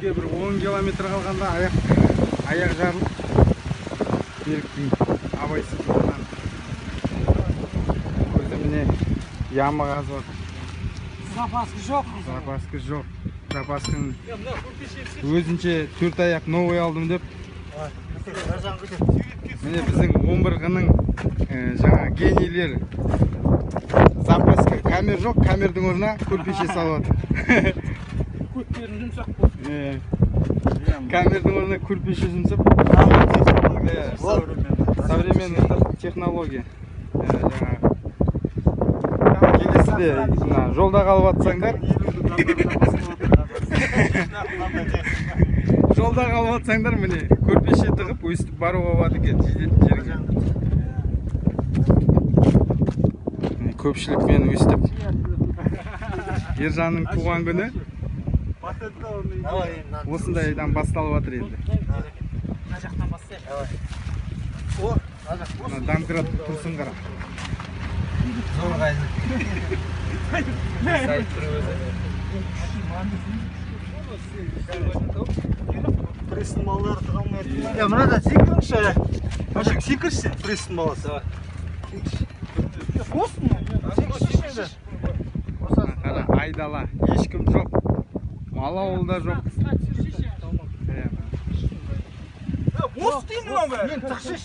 Үйге бір 10 километр қалғанда аяқ жарылып Беріктің абайсыздығынан өзі міне яма қазып отыр. Запаска жоқ. Запаска жоқ. Запасканы өзінше 4 аяқ новый алдым деп. Міне біздің 11-ның жаңа генийлері. Запаска камер жоқ, камердің орнына көрпеше салып отыр. Көттерін жұмсақ болды. Камердің орнына көрпеше жұмсап. Современный технология. Келесіде жолда қалып атсаңдар. Жолда қалып атсаңдар, міне көрпеше тығып өстіп баруға болады екен жететін жерге. Көпшілікпен өстіп Ержанның туған күні осындайдан басталып жатыр енді. Мына жақтан бастайық. Домкрат тұрсын қара. Зор қайсы. Престің балалары тұғалмайды. Мынада секіріңші. Ашық секірші, престің баласы. Бостың мұ? Секірші. Қара, айдала, ешкім жоқ. Мал ауылда жоқ. Қысқа түсірші. Бос деймін ма? Мен тықшы